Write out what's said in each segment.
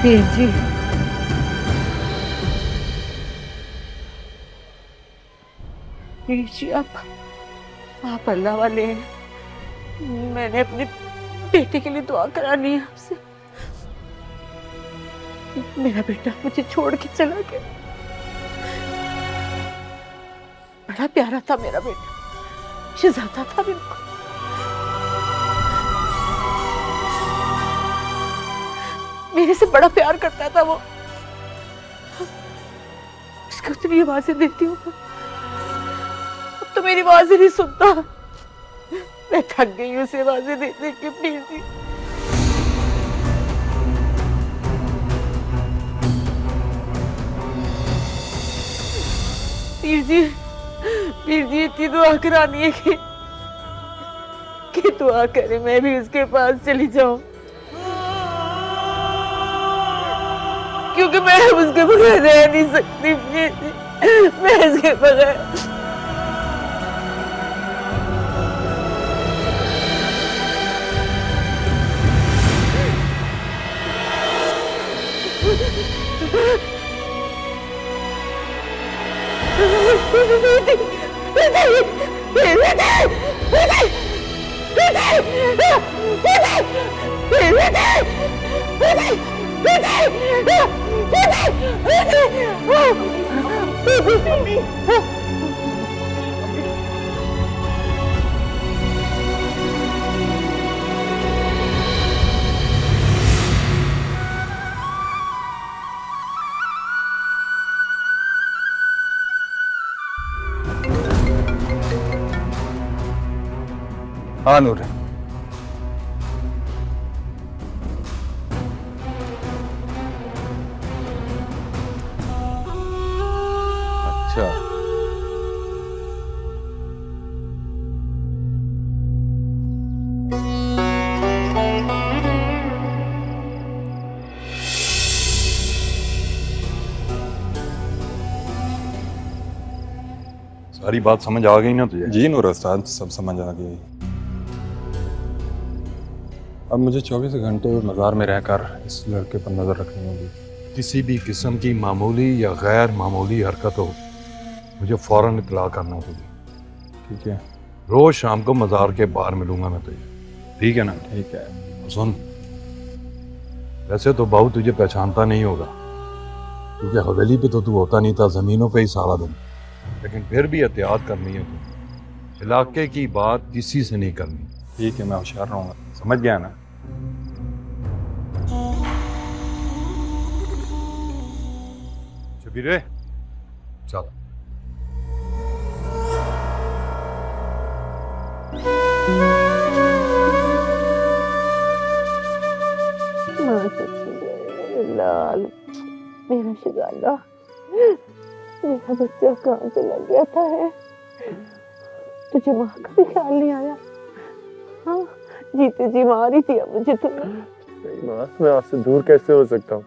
पीर जी, पीर जी आप अल्लाह वाले हैं। मैंने अपने बेटे के लिए दुआ करानी है आपसे। मेरा बेटा मुझे छोड़ के चला गया। बड़ा प्यारा था मेरा बेटा, शहजादा था बिल्कुल। मेरे से बड़ा प्यार करता था वो। उसको इतनी आवाजें देती हूँ, अब तो मेरी आवाजें नहीं सुनता। मैं थक गई हूँ उसे आवाजें दे दे के। पीर जी, पीर जी, पीर जी इतनी दुआ करानी है कि दुआ करे मैं भी उसके पास चली जाऊं, क्योंकि मैं उसके बगैर रह नहीं सकती। मैं इसके बगैर हाँ नूर, अच्छा सारी बात समझ आ गई ना तुझे? जी नूर उस्ताद, सब समझ आ गई। अब मुझे 24 घंटे मज़ार में रहकर इस लड़के पर नज़र रखनी होगी। किसी भी किस्म की मामूली या गैर मामूली हरकत हो, मुझे फौरन इत्तला करना तुझे। ठीक है? रोज शाम को मज़ार के बाहर मिलूंगा मैं तुझे, ठीक है ना? ठीक है। सुन, वैसे तो बाबू तुझे पहचानता नहीं होगा, क्योंकि हवेली पे तो तू होता नहीं था, ज़मीनों पे ही सारा दिन। लेकिन फिर भी एहतियात करनी है तुझे, इलाके की बात किसी से नहीं करनी। ठीक है, मैं होशियार रहूँगा। समझ गया ना? शबीरे चल। लाल, मेरा शहजादा, मेरा बच्चा कहाँ चला गया था? तुझे माँ का भी ख्याल नहीं आया? हाँ, जीते जी मार ही दिया मुझे तुमने। नहीं माँ, मैं आपसे दूर कैसे हो सकता हूँ?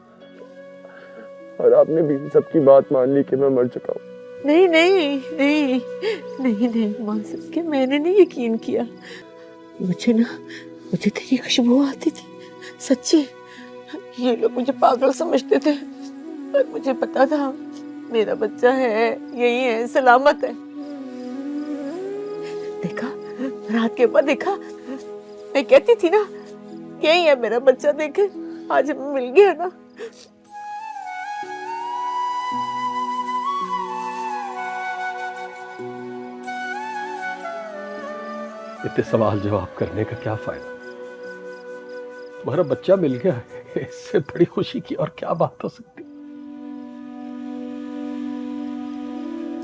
और आपने भी सबकी बात मान ली कि मैं मर चुका हूँ। नहीं नहीं नहीं नहीं नहीं मान सकते, मैंने नहीं यकीन किया। मुझे तेरी खुशबू आती थी, सच्ची। ये लोग मुझे पागल समझते थे, पर मुझे पता था मेरा बच्चा है, यही है, सलामत है। देखा, रात के बाद देखा, मैं कहती थी ना यही है मेरा बच्चा। देखे, आज हमें मिल गया ना। इतने सवाल जवाब करने का क्या फायदा? तुम्हारा बच्चा मिल गया, इससे बड़ी खुशी की और क्या बात हो सकती?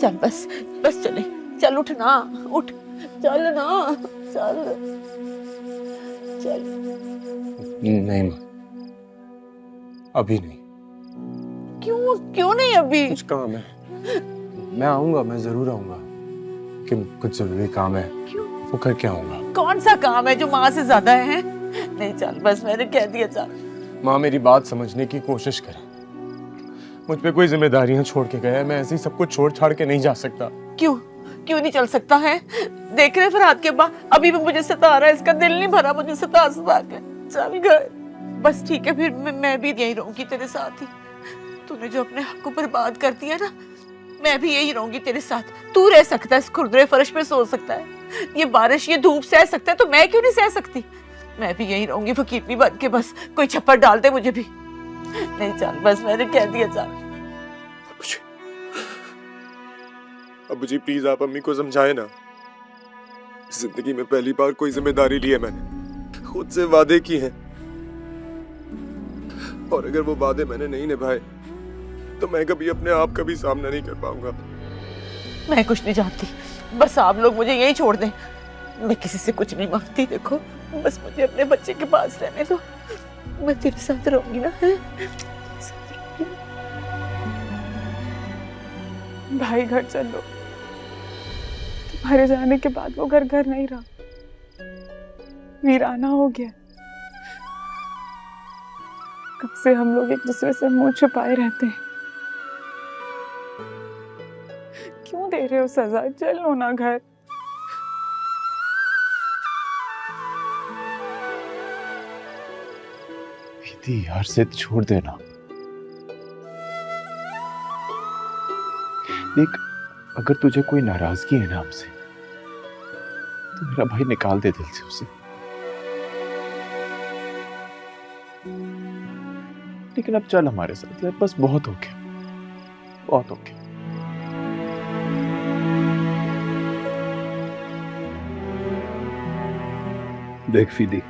चल बस, बस चले, चल उठ ना, उठ, चल ना, चल चल। नहीं माँ, अभी नहीं। क्यों क्यों नहीं अभी? कुछ काम है, मैं आऊंगा, मैं जरूर आऊंगा, लेकिन कुछ जरूरी काम है, क्यों? वो करके आऊंगा। कौन सा काम है जो माँ से ज्यादा है? नहीं चल बस, मैंने कह दिया चल। माँ मेरी बात समझने की कोशिश करें, मुझ पे कोई जिम्मेदारियां छोड़ के गया है, मैं ऐसे ही सब कुछ छोड़ छाड़ के नहीं जा सकता। क्यों क्यों नहीं चल सकता है? देख रहे फरहाद के बाद अभी भी मुझे सता रहा है, इसका दिल नहीं भरा मुझे सता के। चल घर बस, ठीक है फिर मैं भी यहीं रहूंगी तेरे साथ ही। तूने जो अपने हक को बर्बाद कर दिया ना, मैं भी यही रहूंगी तेरे साथ। तू रह सकता है, इस खुरदरे फर्श पे सो सकता है, ये बारिश ये धूप सह सकता है, तो मैं क्यों नहीं सह सकती? मैं भी यही रहूंगी फकीरनी बन के, बस कोई छप्पर डाल दे मुझे भी। नहीं चल बस, मैंने कह दिया चल। अब जी प्लीज आप अम्मी को समझाए ना, जिंदगी में पहली बार कोई जिम्मेदारी ली है मैंने, खुद से वादे किए हैं, और अगर वो वादे मैंने नहीं निभाए तो मैं कभी अपने आप का भी सामना नहीं कर पाऊंगा। मैं कुछ नहीं जानती, बस आप लोग मुझे यही छोड़ दें, मैं किसी से कुछ नहीं मांगती। देखो बस मुझे अपने बच्चे के पास रहने दो, मैं तेरे साथ रहूंगी ना, है? भाई घर चलो, तुम्हारे जाने के बाद वो घर घर नहीं रहा, वीराना हो गया। कब से हम लोग एक दूसरे से मुंह छुपाए रहते हैं। क्यों दे रहे हो सजा? चलो ना घर। दीदी यार जिद छोड़ देना। देख, अगर तुझे कोई नाराजगी है ना हमसे, तो मेरा भाई निकाल दे दिल से उसे। लेकिन अब चल हमारे साथ यार, बस बहुत हो गया, बहुत हो गया। देख फीदी,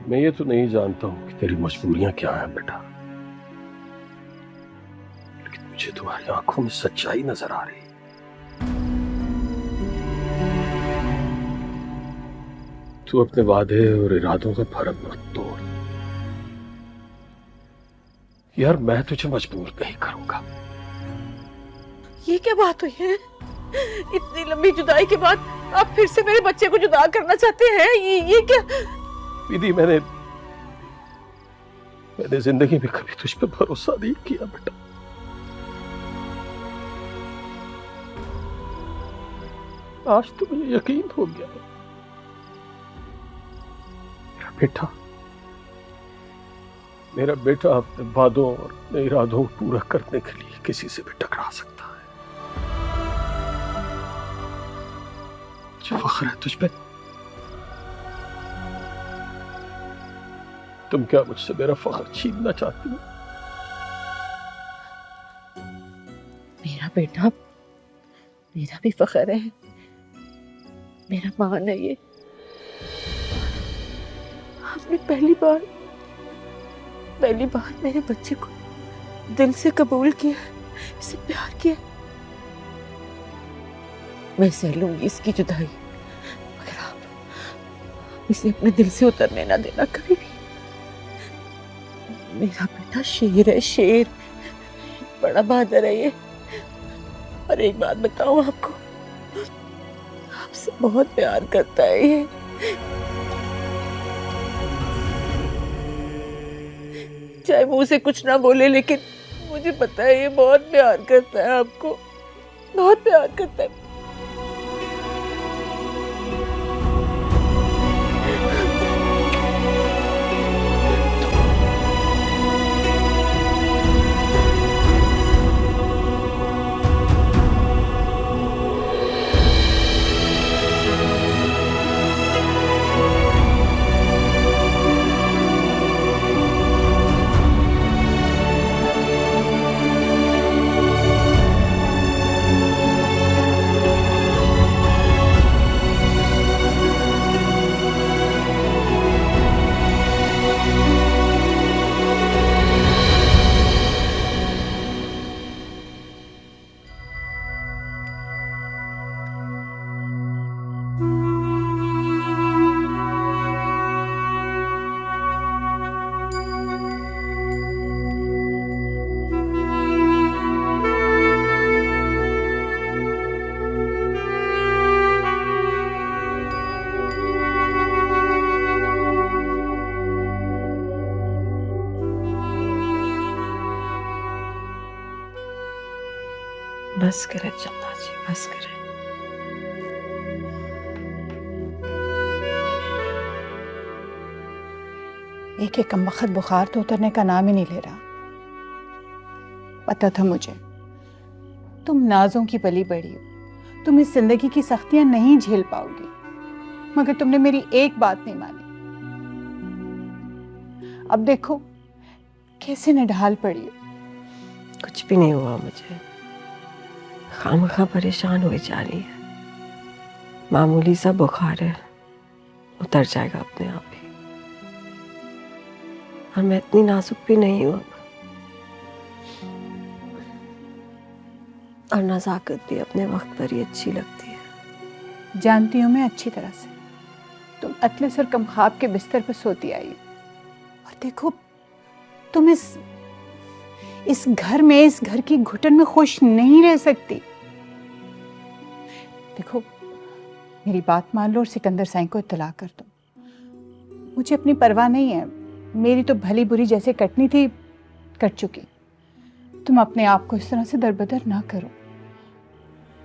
मैं ये तो नहीं जानता हूं कि तेरी मजबूरियां क्या हैं बेटा, लेकिन मुझे तुम्हारी आंखों में सच्चाई नजर आ रही है। तू अपने वादे और इरादों का फर्क मत तोड़ यार, मैं तुझे मजबूर नहीं करूंगा। ये क्या बात हुई है? इतनी लंबी जुदाई के बाद आप फिर से मेरे बच्चे को जुदा करना चाहते हैं? ये क्या? दीदी, मैंने जिंदगी में कभी तुझ पे भरोसा नहीं किया बेटा। आज तो मुझे यकीन हो गया मेरा बेटा अपने वादों और अपने इरादों को पूरा करने के लिए किसी से भी टकरा सकता है। मुझे फख्र है तुझ पे। तुम क्या मुझसे मेरा फख्र छीनना चाहती हो? मेरा बेटा मेरा भी फख्र है, मेरा मान है ये। आपने पहली बार मेरे बच्चे को दिल से कबूल किया, इसे प्यार किया। मैं सह लूंगी इसकी जुदाई, मगर आप इसे अपने दिल से उतरने ना देना कभी भी। मेरा बेटा शेर है, शेर, बड़ा बहादुर है ये। और एक बात बताऊं आपको, आपसे बहुत प्यार करता है ये। चाहे मुंह से कुछ ना बोले, लेकिन मुझे पता है ये बहुत प्यार करता है आपको, बहुत प्यार करता है। बस करे चंदा जी, बस करे। एक एक कमबख्त बुखार तो उतरने का नाम ही नहीं ले रहा। पता था मुझे तुम नाजों की पली बड़ी हो, तुम इस जिंदगी की सख्तियां नहीं झेल पाओगी, मगर तुमने मेरी एक बात नहीं मानी। अब देखो कैसे निढाल पड़ी हो। कुछ भी नहीं हुआ मुझे, खामखा परेशान हुई जा रही है। मामूली सा बुखार है, उतर जाएगा अपने आप ही। और मैं इतनी नाजुक भी नहीं हूं अब, और नजाकत भी अपने वक्त पर ही अच्छी लगती है। जानती हूं मैं अच्छी तरह से, तुम अतलस और कमख्वाब के बिस्तर पर सोती आई हो। और देखो तुम इस घर में, इस घर की घुटन में खुश नहीं रह सकती। देखो मेरी बात मान लो और सिकंदर साईं को इत्तला कर दो। मुझे अपनी परवाह नहीं है, मेरी तो भली बुरी जैसे कटनी थी कट चुकी। तुम अपने आप को इस तरह से दरबदर ना करो,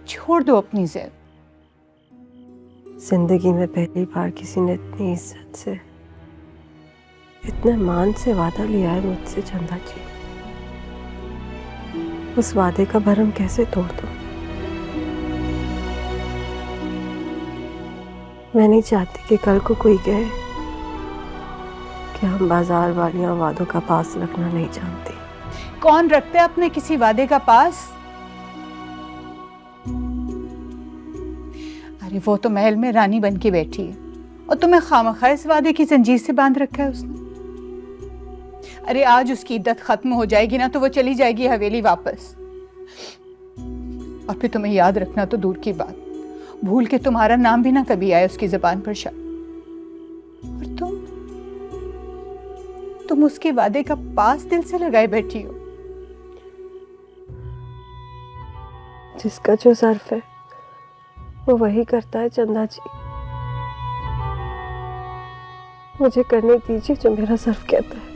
छोड़ दो अपनी जिद। जिंदगी में पहली बार किसी ने इतनी इज्जत से, इतने मान से वादा लिया है मुझसे चंदा जी। उस वादे का भरम कैसे तोड़ दूं? मैं नहीं चाहती कि कल को कोई कहे कि हम बाजार वालियां वादों का पास रखना नहीं जानती। कौन रखते है अपने किसी वादे का पास? अरे वो तो महल में रानी बन के बैठी है और तुम्हें खामखा इस वादे की जंजीर से बांध रखा है उसने। अरे आज उसकी इद्दत खत्म हो जाएगी ना तो वो चली जाएगी हवेली वापस। और फिर तुम्हें याद रखना तो दूर की बात, भूल के तुम्हारा नाम भी ना कभी आया उसकी जुबान पर शायद। और तुम उसके वादे का पास दिल से लगाए बैठी हो। जिसका जो ज़र्फ है वो वही करता है चंदा जी। मुझे करने दीजिए जो मेरा ज़र्फ कहता है।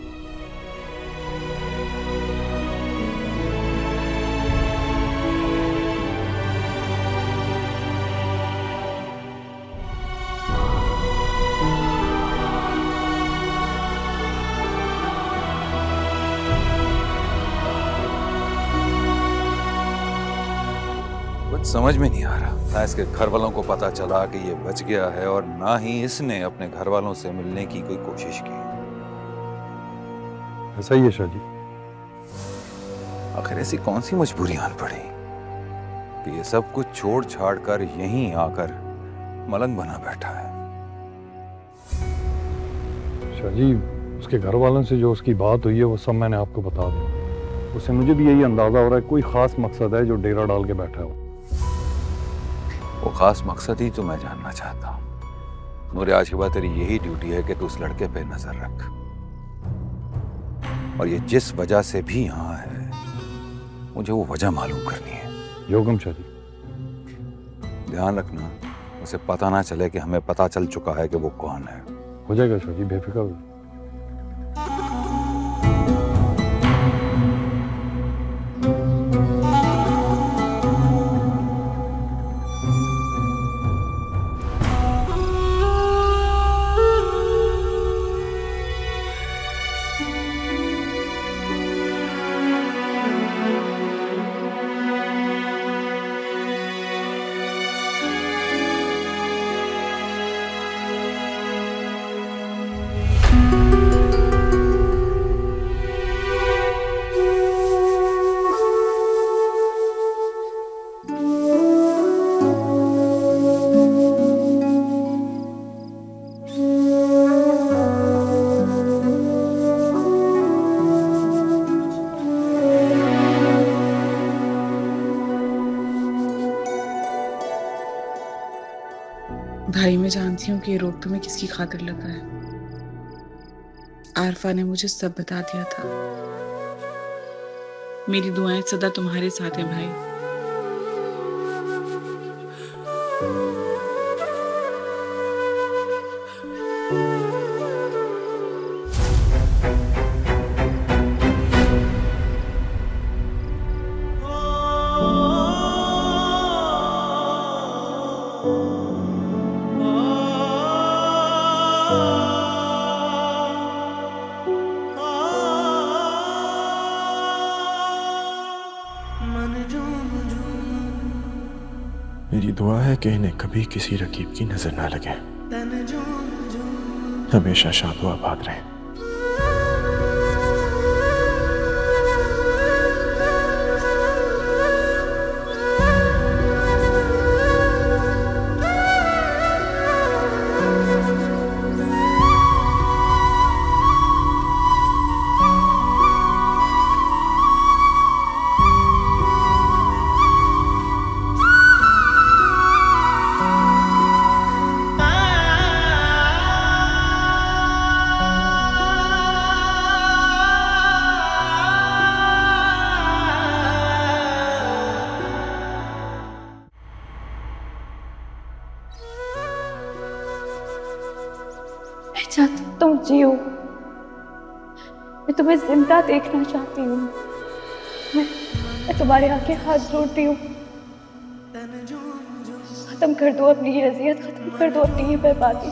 समझ में नहीं आ रहा, ना इसके घर वालों को पता चला कि ये बच गया है और ना ही इसने अपने घर वालों से मिलने की कोई कोशिश की। ऐसा ही है शाह जी। आखिर ऐसी कौन सी मजबूरी आन पड़ी कि ये सब कुछ छोड़ छाड़ कर यहीं आकर मलंग बना बैठा है। शाह जी, उसके घर वालों से जो उसकी बात हुई है वो सब मैंने आपको बता दिया। उससे मुझे भी यही अंदाजा हो रहा है कोई खास मकसद है जो डेरा डाल के बैठा है। वो खास मकसद ही तो मैं जानना चाहता हूँ। मेरे आज के बाद तेरी यही ड्यूटी है कि तू उस लड़के पे नजर रख, और ये जिस वजह से भी यहाँ है मुझे वो वजह मालूम करनी है। योगम शाह जी। ध्यान रखना उसे पता ना चले कि हमें पता चल चुका है कि वो कौन है। हो जाएगा शाह जी, बेफिक्र हो। भाई, मैं जानती हूँ कि ये रोग तुम्हें किसकी खातिर लगा है। आरफा ने मुझे सब बता दिया था। मेरी दुआएं सदा तुम्हारे साथ हैं भाई। मेरी दुआ है कि इन्हें कभी किसी रकीब की नजर ना लगे, हमेशा शादो आबाद रहे। तुम जियो, मैं तुम्हें जिंदा देखना चाहती हूँ। मैं तुम्हारे आगे हाथ जोड़ती हूँ। खत्म कर दो अपनी ये अजियत, खत्म कर दो अपनी ये बर्बादी।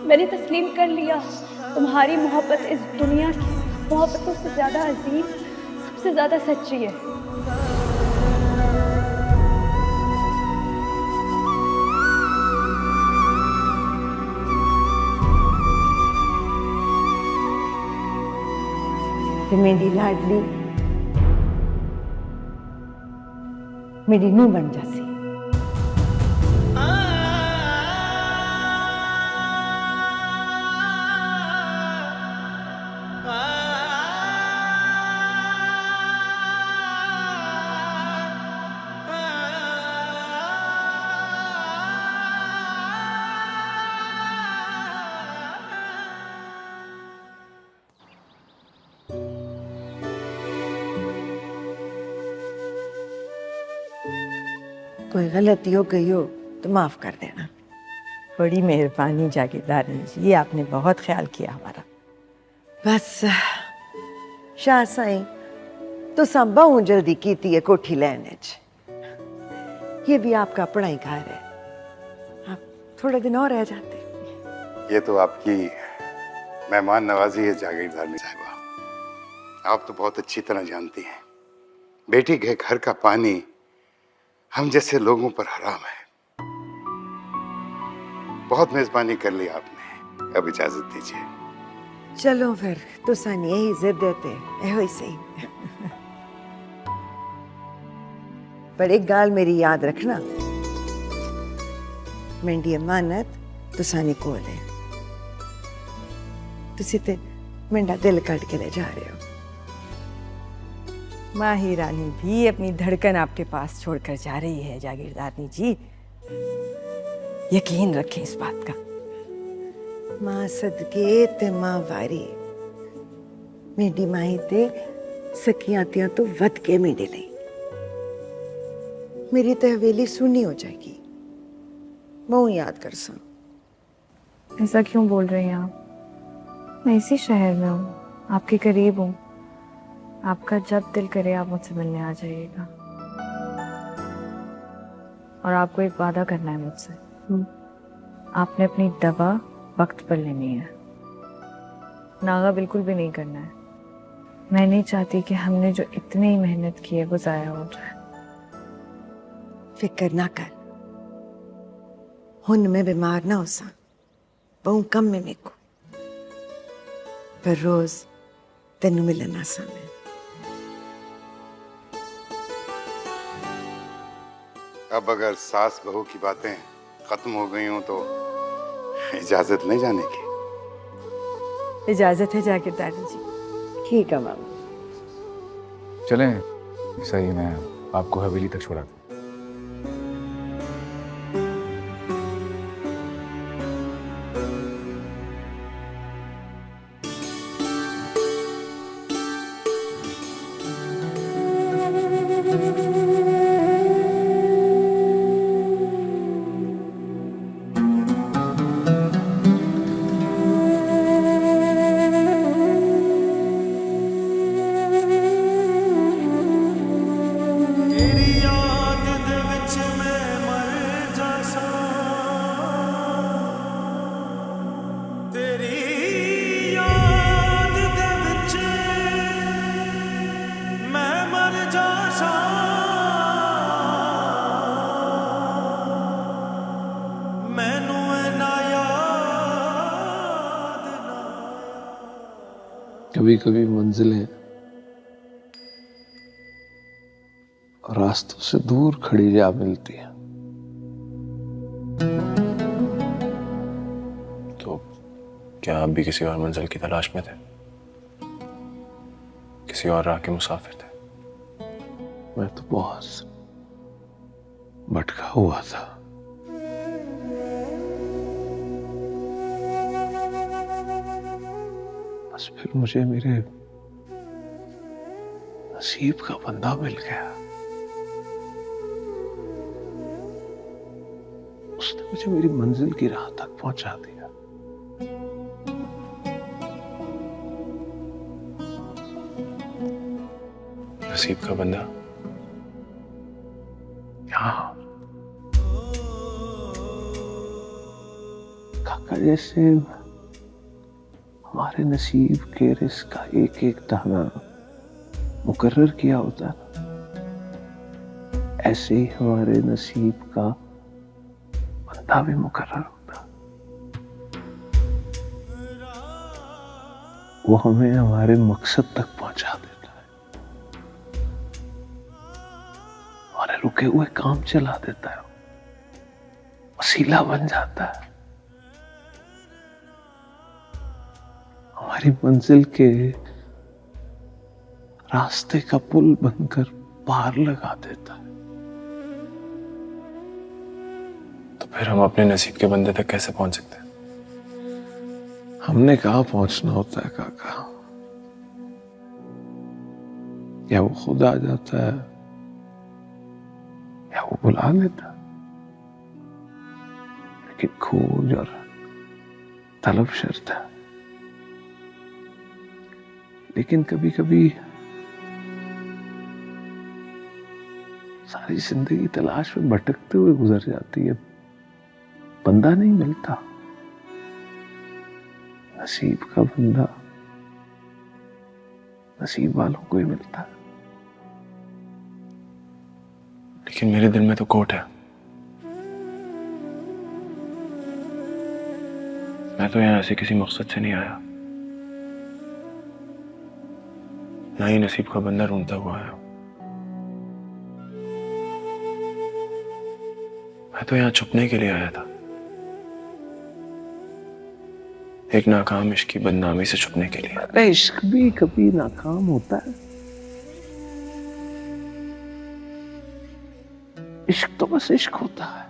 मैंने तस्लीम कर लिया, तुम्हारी मोहब्बत इस दुनिया की मोहब्बतों से ज्यादा अजीज, सबसे ज्यादा सच्ची है। मेरी लाडली मेरी नूं बन जासी। कोई गलती हो गई हो तो माफ कर देना। बड़ी मेहरबानी जागीरदारनी जी, ये आपने बहुत ख्याल किया हमारा। बस शाह साईं तो सब बहुत जल्दी कीती है कोठी लेने च। ये भी आपका पढ़ाई घर है, आप थोड़े दिन और रह जाते। ये तो आपकी मेहमान नवाजी है जागीरदारनी साहिबा। आप तो बहुत अच्छी तरह जानती हैं बेटी के घर का पानी हम जैसे लोगों पर हराम है। बहुत मेजबानी कर ली आपने, अब इजाजत दीजिए। चलो फिर तुसान यही जिद देते एहो ही सही। पर एक गाल मेरी याद रखना, मेरी अमानत तुसानी कोल है। तुसी ते मेरा दिल कट के ले जा रहे हो। माही रानी भी अपनी धड़कन आपके पास छोड़कर जा रही है जागीरदारनी जी, यकीन रखें इस बात का। मां सदके ते मां वारी, मेरी माही ते सखियां तियां तो वध के मेरे लिए। मेरी तो हवेली सुनी हो जाएगी, मैं याद कर सा। ऐसा क्यों बोल रही हैं आप? मैं इसी शहर में हूँ, आपके करीब हूँ। आपका जब दिल करे आप मुझसे मिलने आ जाइएगा। और आपको एक वादा करना है मुझसे। आपने अपनी दवा वक्त पर लेनी है, नागा बिल्कुल भी नहीं करना है। मैं नहीं चाहती कि हमने जो इतनी मेहनत की है वो जाया हो जाए। फिक्र ना कर, हुन में बीमार ना हो सा, बहुत कम में मेरे को, पर रोज तेनू मिलना सा मैं। अब अगर सास बहू की बातें खत्म हो गई हों तो इजाजत नहीं जाने की? इजाजत है जागीरदारनी जी। ठीक है मामा। चलें, सही मैं आपको हवेली तक छोड़ा दूं। मैं मर जा कभी कभी मंजिलें रास्तों से दूर खड़ी जा मिलती हैं। तो क्या आप भी किसी और मंजिल की तलाश में थे? किसी और राह के मुसाफिर थे? मैं तो बहुत भटका हुआ था। बस फिर मुझे मेरे नसीब का बंदा मिल गया। उसने मुझे मेरी मंजिल की राह तक पहुंचा दिया। नसीब का बंदा? हाँ काका, जैसे हमारे नसीब के रिस्क का एक एक दाना मुकर्रर किया होता है, ऐसे ही हमारे नसीब का बंदा भी मुकर्रर होता। वो हमें हमारे मकसद तक पहुंचा देता है, हमारे रुके हुए काम चला देता है, वसीला बन जाता है, हमारी मंजिल के रास्ते का पुल बनकर पार लगा देता है। तो फिर हम अपने नसीब के बंदे तक कैसे पहुंच सकते हैं? हमने कहाँ पहुंचना होता है काका, या वो खुद आ जाता है या वो बुला लेता। लेकिन खोज और तलब शर्त है। लेकिन कभी कभी सारी जिंदगी तलाश में भटकते हुए गुजर जाती है, बंदा नहीं मिलता। नसीब का बंदा नसीब वालों को ही मिलता है। लेकिन मेरे दिल में तो कोट है। मैं तो यहां ऐसे किसी मकसद से नहीं आया, ना ही नसीब का बंदा ढूंढता हुआ आया। मैं तो यहां छुपने के लिए आया था, एक नाकाम इश्क की बदनामी से छुपने के लिए। अरे इश्क भी कभी नाकाम होता है। इश्क तो बस इश्क होता है।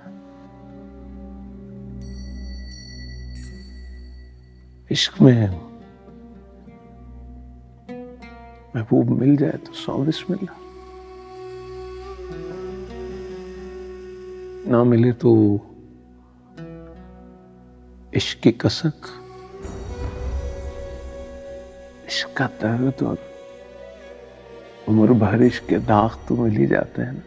इश्क में महबूब मिल जाए तो 100 बिस्मिल्लाह, ना मिले तो इश्क की कसक, इश्क का दर्द और उम्र भर इश्क के दाग तो मिल ही जाते हैं ना।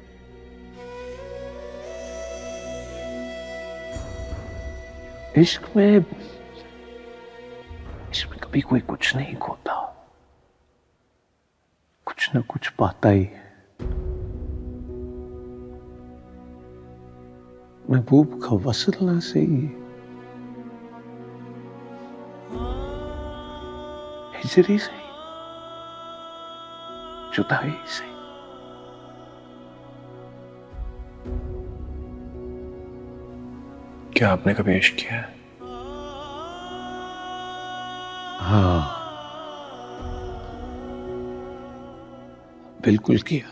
इश्क में कभी कोई कुछ नहीं खोता, कुछ ना कुछ पाता ही है। महबूब का वसल ना सही, हिजरी सही, जुदाई सही, क्या आपने कभी इश्क किया है? हाँ बिल्कुल किया।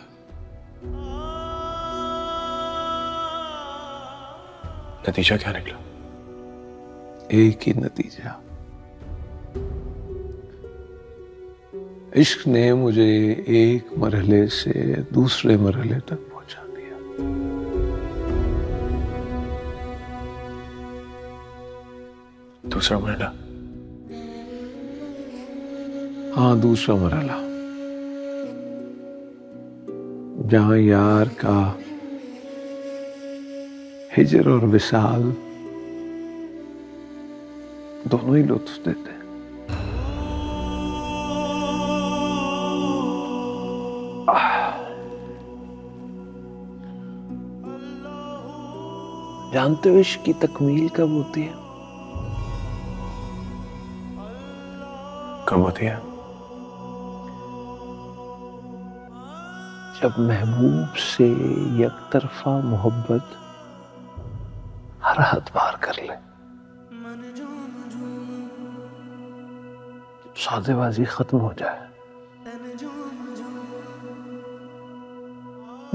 नतीजा क्या निकला? एक ही नतीजा, इश्क ने मुझे एक मरहले से दूसरे मरहले तक पहुंचा दिया। दूसरा मरहला? हाँ दूसरा मरहला, जहां यार का हिजर और विसाल दोनों ही लुत्फ देते हैं। जानते हो इश्क की तकमील कब होती है? कब होती है? जब महबूब से एक तरफा मोहब्बत हर हद पार कर ले, सौदेबाजी खत्म हो जाए,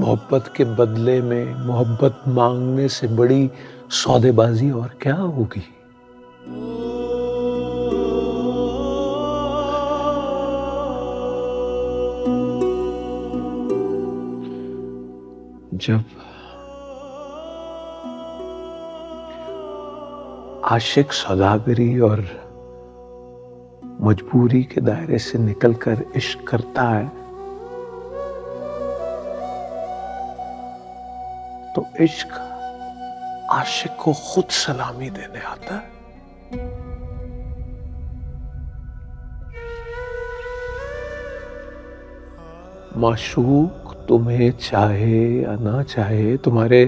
मोहब्बत के बदले में मोहब्बत मांगने से बड़ी सौदेबाजी और क्या होगी। जब आशिक सौदागरी और मजबूरी के दायरे से निकलकर इश्क करता है तो इश्क आशिक को खुद सलामी देने आता है। माशूक तुम्हें चाहे या ना चाहे, तुम्हारे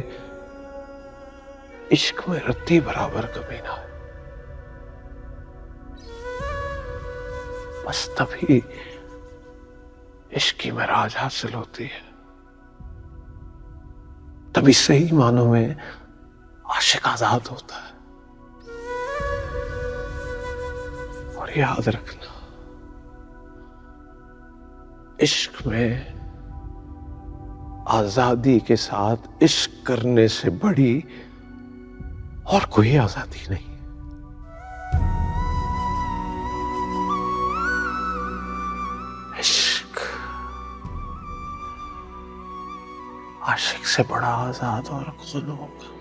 इश्क में रत्ती बराबर कमी ना है। बस तभी इश्क की महराज हासिल होती है, तभी सही मानों में आशिक आजाद होता है। और याद रखना, इश्क में आजादी के साथ इश्क करने से बड़ी और कोई आजादी नहीं। इश्क आशिक से बड़ा आजाद और कौन होगा।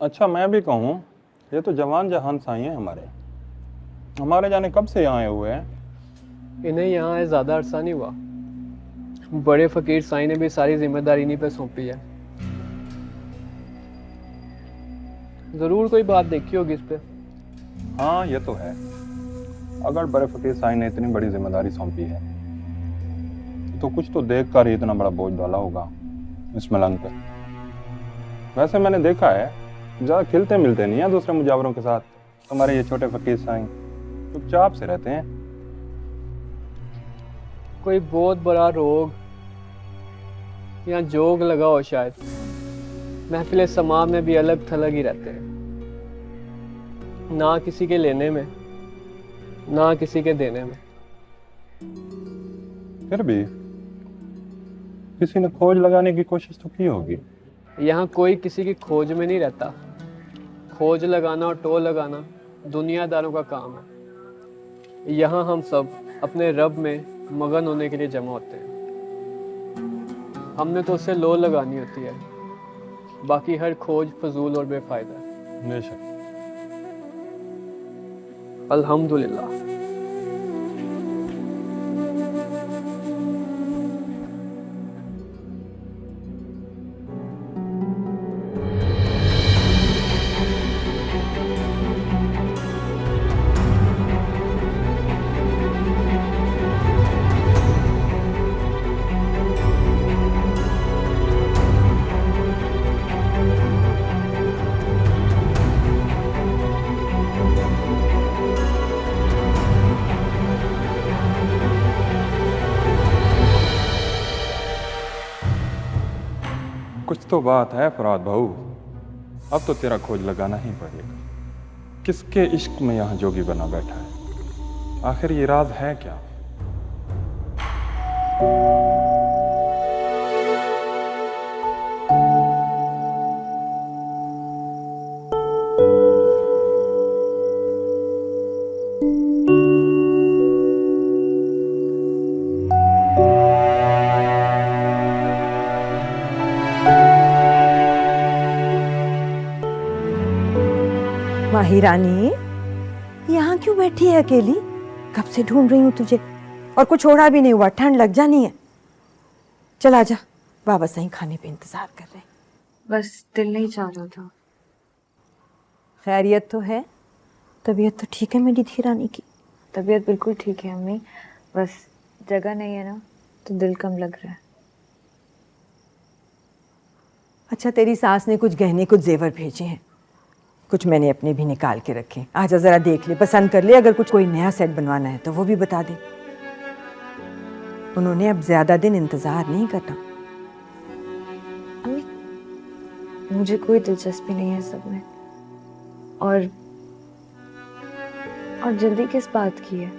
अच्छा मैं भी कहूँ, ये तो जवान जहान साई हैं हमारे जाने कब से यहाँ आए हुए हैं। इन्हें यहाँ आए ज़्यादा अरसा नहीं हुआ। बड़े फकीर साई ने भी सारी जिम्मेदारी इन्हीं पे सौंपी है। ज़रूर कोई बात देखी होगी इस पे। हाँ ये तो है, अगर बड़े फकीर साई ने इतनी बड़ी जिम्मेदारी सौंपी है तो कुछ तो देख कर ही इतना बड़ा बोझ डाला होगा इस मलंग पे। वैसे मैंने देखा है ज़्यादा खिलते मिलते नहीं है दूसरे मुजावरों के साथ। तुम्हारे ये छोटे फकीर साईं चुपचाप से रहते हैं। कोई बहुत बड़ा रोग या जोग लगा हो शायद। महफिल समा में भी अलग थलग ही रहते हैं, ना किसी के लेने में ना किसी के देने में। फिर भी किसी ने खोज लगाने की कोशिश तो की होगी। यहाँ कोई किसी की खोज में नहीं रहता। खोज लगाना और टोल लगाना दुनियादारों का काम है। यहाँ हम सब अपने रब में मगन होने के लिए जमा होते हैं। हमने तो उससे लो लगानी होती है, बाकी हर खोज फजूल और बेफायदा है। बेशक। अल्हम्दुलिल्लाह। कुछ तो बात है फराद भाऊ, अब तो तेरा खोज लगाना ही पड़ेगा। किसके इश्क में यहाँ जोगी बना बैठा है, आखिर ये राज है क्या? माही रानी, यहाँ क्यों बैठी है अकेली? कब से ढूंढ रही हूँ तुझे, और कुछ ओढ़ा भी नहीं हुआ, ठंड लग जानी है। चल आजा, बाबा सही खाने पे इंतजार कर रहे हैं। बस दिल नहीं चाह रहा था। खैरियत तो है? तबीयत तो ठीक है मेरी धी रानी की? तबीयत बिल्कुल ठीक है अम्मी, बस जगह नहीं है ना तो दिल कम लग रहा है। अच्छा, तेरी सास ने कुछ गहने कुछ जेवर भेजे हैं, कुछ मैंने अपने भी निकाल के रखे। आजा जरा देख ले, पसंद कर ले, अगर कुछ कोई नया सेट बनवाना है तो वो भी बता दे। उन्होंने अब ज्यादा दिन इंतजार नहीं करना। अम्मी मुझे कोई दिलचस्पी नहीं है सब में, और जल्दी किस बात की है?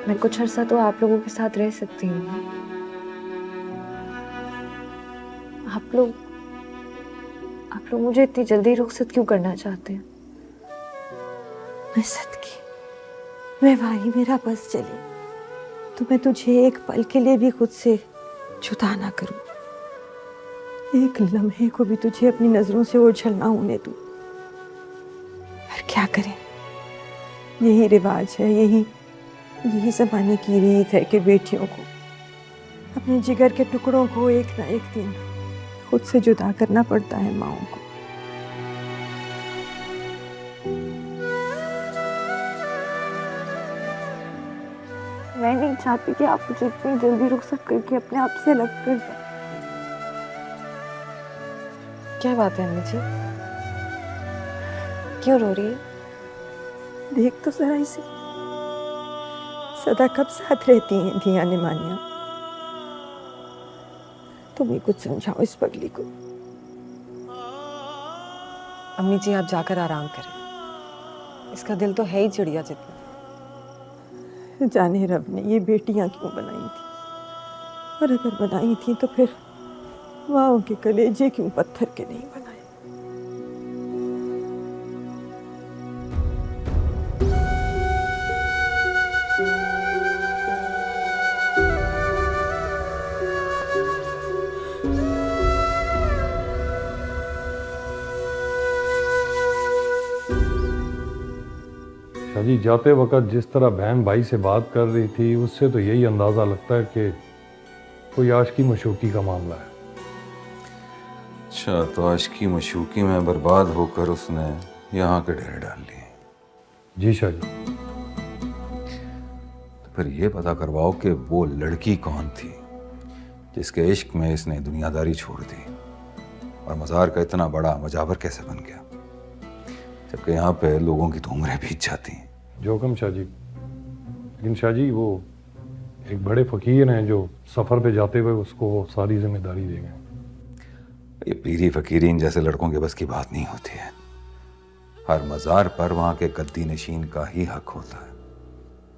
मैं कुछ अर्सा तो आप लोगों के साथ रह सकती हूँ। आप लोग मुझे इतनी जल्दी रुखसत क्यों करना चाहते हैं? मैं सदकी, मैं भाई मेरा बस चले तो मैं तुझे एक पल के लिए भी खुद से जुदा ना करूं, एक लम्हे को भी तुझे अपनी नजरों से ओझल ना होने दूं। पर क्या करें, यही रिवाज है, यही जमाने की रीत है कि बेटियों को अपने जिगर के टुकड़ों को एक ना एक दिन खुद से जुदा करना पड़ता है माओं को। मैं नहीं चाहती कि आप मुझे इतनी जल्दी रुखसत करके अपने आप से अलग कर दें। क्या बात है अम्मी जी, क्यों रो रही है? देख तो जरा इसे, सदा कब साथ रहती हैं धिया निमानिया। तुम ही कुछ समझाओ इस पगली को। अम्मी जी आप जाकर आराम करें, इसका दिल तो है ही चिड़िया जितना। जाने रब ने ये बेटियां क्यों बनाई थी, और अगर बनाई थी तो फिर माओ के कलेजे क्यों पत्थर के नहीं बनाए। शाजी जाते वक्त जिस तरह बहन भाई से बात कर रही थी उससे तो यही अंदाज़ा लगता है कि कोई आशिकी मशूकी का मामला है। अच्छा, तो आशिकी मशूकी में बर्बाद होकर उसने यहाँ के डेरे डाल लिए? जी शाजी। तो फिर ये पता करवाओ कि वो लड़की कौन थी जिसके इश्क में इसने दुनियादारी छोड़ दी, और मज़ार का इतना बड़ा मजावर कैसे बन गया, जबकि यहाँ पे लोगों की तो उम्रें बीत जाती हैं। जोकम शाजी, लेकिन शाजी वो एक बड़े फ़कीर हैं जो सफ़र पे जाते हुए उसको सारी जिम्मेदारी दे गए। ये पीरी फ़कीरीन जैसे लड़कों के बस की बात नहीं होती है। हर मज़ार पर वहाँ के गद्दी नशीन का ही हक होता है।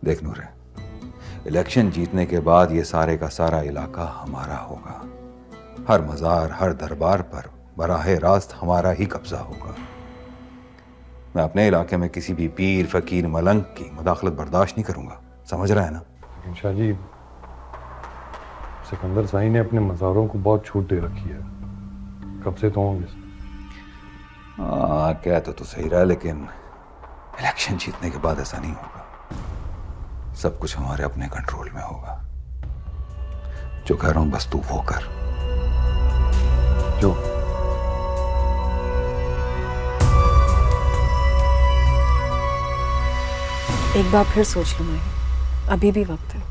देख नूरे, इलेक्शन जीतने के बाद ये सारे का सारा इलाका हमारा होगा। हर मज़ार, हर दरबार पर बराह रास्त हमारा ही कब्जा होगा। मैं अपने इलाके में किसी भी पीर, फ़कीर, मलंग की मुदाखलत बर्दाश्त नहीं करूँगा, समझ रहा है ना? लेकिन शाजी, सिकंदर साई ने अपने मज़ारों को बहुत छूट दे रखी है, कब से तो होंगे। हाँ, क्या तो सही रहा, लेकिन इलेक्शन जीतने के बाद ऐसा नहीं होगा। सब कुछ हमारे अपने कंट्रोल में होगा। जो कह रहा हूं बस तू वो कर जो। एक बार फिर सोच लो मैं, अभी भी वक्त है।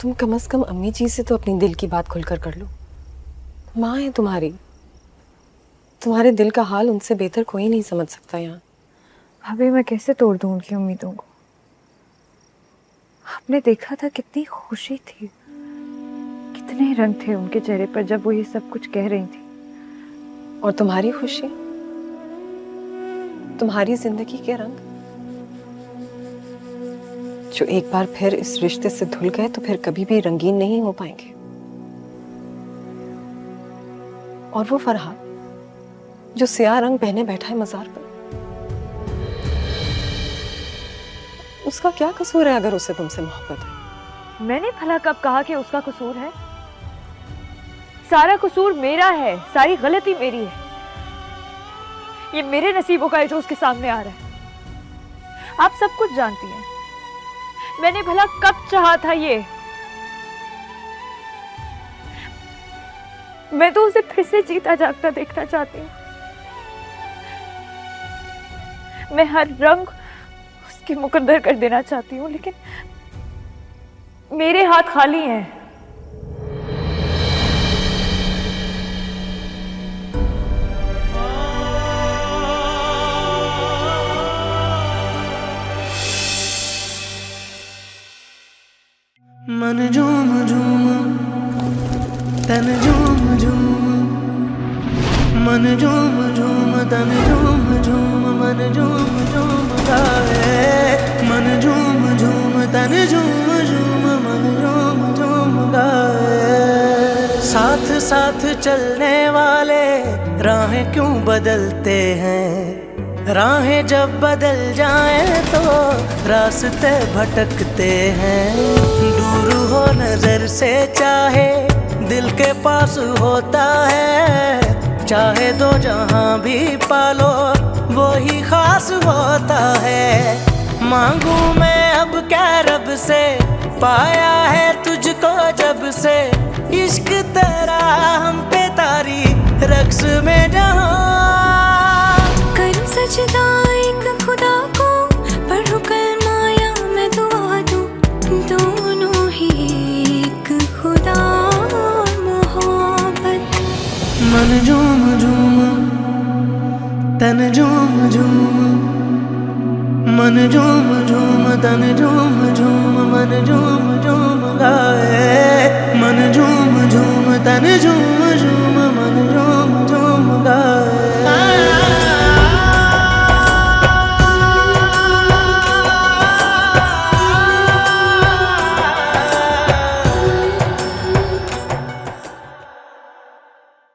तुम कम से कम अम्मी जी से तो अपनी दिल की बात खुलकर कर लो। माँ है तुम्हारी, तुम्हारे दिल का हाल उनसे बेहतर कोई नहीं समझ सकता यहाँ। भाभी मैं कैसे तोड़ दूं उनकी उम्मीदों को? आपने देखा था कितनी खुशी थी, कितने रंग थे उनके चेहरे पर जब वो ये सब कुछ कह रही थी। और तुम्हारी खुशी, तुम्हारी जिंदगी के रंग जो एक बार फिर इस रिश्ते से धुल गए तो फिर कभी भी रंगीन नहीं हो पाएंगे। और वो फरहाद जो सियाह रंग पहने बैठा है मज़ार पर, उसका क्या कसूर है अगर उसे तुमसे मोहब्बत है? मैंने भला कब कहा कि उसका कसूर है? सारा कसूर मेरा है, सारी गलती मेरी है। ये मेरे नसीबों का है जो उसके सामने आ रहा है। आप सब कुछ जानती हैं। मैंने भला कब चाहा था ये? मैं तो उसे फिर से जीता जागता देखना चाहती हूँ। मैं हर रंग उसके मुकद्दर कर देना चाहती हूँ, लेकिन मेरे हाथ खाली हैं। मन झूम झूम तन झूम झूम, मन झूम झूम तन झूम झूम, मन झूम झूम गाए। मन झूम झूम तन झूम झूम, मन झूम झूम गाए। साथ साथ चलने वाले राहें क्यों बदलते हैं, राहें जब बदल जाएं तो रास्ते भटकते हैं। दूर हो नजर से चाहे दिल के पास होता है, चाहे दो जहां भी पालो वो ही खास होता है। मांगू मैं अब क्या रब से, पाया है तुझको जब से, इश्क तेरा हम पे तारी रक्स में जहां। करूं सजदा एक खुदा को, पढ़ूं कलमा या मैं दुआ दूं, दोनों ही एक खुदा और मोहब्बत। मन झूम झूम तन झूम झूम, मन झूम झूम तन झूम झूम, मन झूम झूम गाए। मन झूम झूम तन झूम झूम, मन झूम झूम